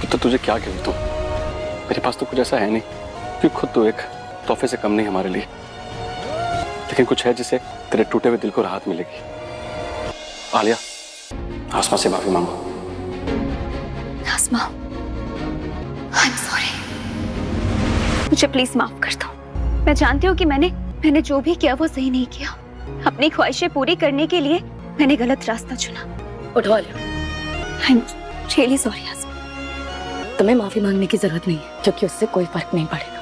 तो तुझे क्या गिल्ट दूं? मेरे पास तो कुछ ऐसा है नहीं कि खुद तो एक तोहफे से कम नहीं हमारे लिए, लेकिन कुछ है जिसे तेरे टूटे हुए दिल को राहत मिलेगी। आलिया, आसमा से माफी मांगो। आसमा, आई एम सॉरी। मुझे प्लीज माफ कर दो। मैं जानती हूँ कि मैंने जो भी किया वो सही नहीं किया। अपनी ख्वाहिशें पूरी करने के लिए मैंने गलत रास्ता चुना। उठो Alia, I am really sorry Asma. तुम्हें माफी मांगने की जरूरत नहीं है, क्योंकि उससे कोई फर्क नहीं पड़ेगा।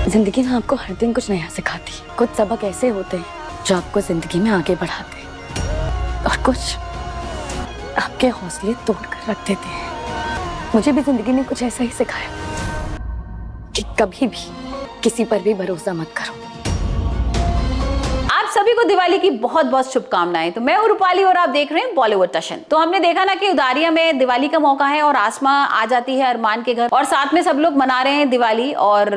जिंदगी में आपको हर दिन कुछ नया सिखाती है। कुछ सबक ऐसे होते हैं जो आपको जिंदगी में आगे बढ़ाते हैं, और कुछ आपके हौसले तोड़ कर रख देते हैं। मुझे भी जिंदगी ने कुछ ऐसा ही सिखाया कि कभी भी किसी पर भी भरोसा मत करो। आप सभी को दिवाली की बहुत बहुत शुभकामनाएं। तो मैं हूं रूपाली और आप देख रहे हैं बॉलीवुड टशन। तो हमने देखा ना कि उदारिया में दिवाली का मौका है और आसमा आ जाती है अरमान के घर और साथ में सब लोग मना रहे हैं दिवाली। और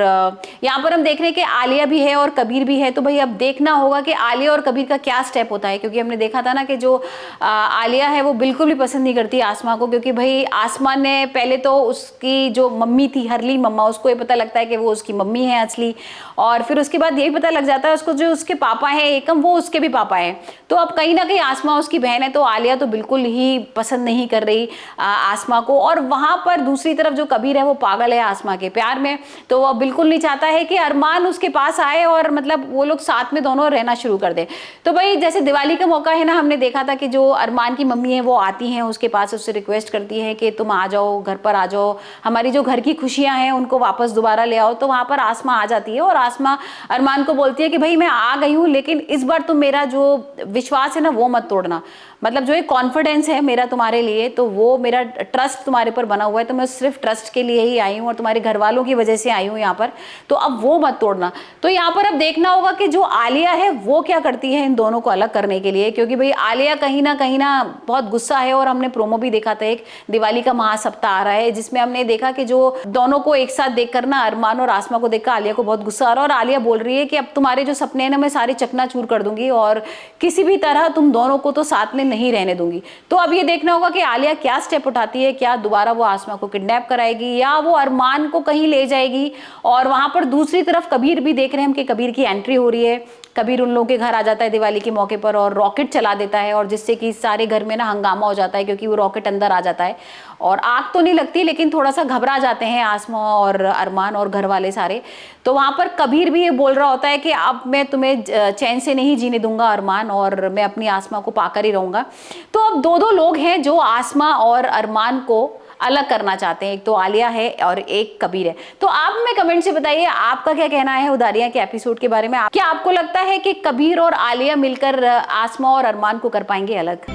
यहाँ पर हम देख रहे हैं कि आलिया भी है और कबीर भी है। तो भाई अब देखना होगा कि आलिया और कबीर का क्या स्टेप होता है, क्योंकि हमने देखा था ना कि जो आलिया है वो बिल्कुल भी पसंद नहीं करती आसमा को, क्योंकि भाई आसमा ने पहले तो उसकी जो मम्मी थी हरली मम्मा, उसको ये पता लगता है कि वो उसकी मम्मी है असली, और फिर उसके बाद यही पता लग जाता है उसको जो उसके पापा है एकम वो उसके भी पापा हैं। तो अब कहीं ना कहीं आसमा उसकी बहन है, तो आलिया तो बिल्कुल ही पसंद नहीं कर रही आसमा को। और वहां पर दूसरी तरफ जो कबीर है वो पागल है आसमा के प्यार में, तो वो बिल्कुल नहीं चाहता है कि अरमान उसके पास आए और मतलब वो लोग साथ में दोनों रहना शुरू कर दे। तो भाई जैसे दिवाली का मौका है ना, हमने देखा था कि जो अरमान की मम्मी है वो आती हैं उसके पास, उससे रिक्वेस्ट करती है कि तुम आ जाओ, घर पर आ जाओ, हमारी जो घर की खुशियां हैं उनको वापस दोबारा ले आओ। तो वहां पर आसमा आ जाती है और आसमा अरमान को बोलती है कि भाई मैं आ गई हूँ, लेकिन इस बार तुम मेरा जो विश्वास है ना वो मत तोड़ना। मतलब जो एक कॉन्फिडेंस है मेरा तुम्हारे लिए, तो वो मेरा ट्रस्ट तुम्हारे पर बना हुआ है, तो मैं सिर्फ ट्रस्ट के लिए ही आई हूँ और तुम्हारे घर वालों की वजह से आई हूँ यहाँ पर, तो अब वो मत तोड़ना। तो यहाँ पर अब देखना होगा कि जो आलिया है वो क्या करती है इन दोनों को अलग करने के लिए, क्योंकि भाई आलिया कहीं ना बहुत गुस्सा है। और हमने प्रोमो भी देखा था, एक दिवाली का महासप्ताह आ रहा है जिसमें हमने देखा कि जो दोनों को एक साथ देखकर ना अरमान और आसमा को देखकर आलिया को बहुत गुस्सा आ रहा है, और आलिया बोल रही है कि अब तुम्हारे जो सपने हैं ना मैं सारे चकनाचूर कर दूंगी और किसी भी तरह तुम दोनों को तो साथ में नहीं रहने दूंगी। तो अब ये देखना होगा कि आलिया क्या स्टेप उठाती है, क्या दोबारा वो आसमा को किडनैप कराएगी या वो अरमान को कहीं ले जाएगी। और वहां पर दूसरी तरफ कबीर भी देख रहे हैं हम कि कबीर की एंट्री हो रही है। कबीर उन लोगों के घर आ जाता है दिवाली के मौके पर और रॉकेट चला देता है, और जिससे कि सारे घर में ना हंगामा हो जाता है, क्योंकि वो रॉकेट अंदर आ जाता है और आग तो नहीं लगती लेकिन थोड़ा सा घबरा जाते हैं आसमा और अरमान और घर वाले सारे। तो वहां पर कबीर भी ये बोल रहा होता है कि अब मैं तुम्हें चैन से नहीं जीने दूंगा अरमान, और मैं अपनी आसमा को पाकर ही रहूंगा। तो अब दो लोग हैं जो आसमा और अरमान को अलग करना चाहते हैं, एक तो आलिया है और एक कबीर है। तो आप हमें कमेंट से बताइए आपका क्या कहना है उदारिया के एपिसोड के बारे में। क्या आपको लगता है कि कबीर और आलिया मिलकर आसमा और अरमान को कर पाएंगे अलग?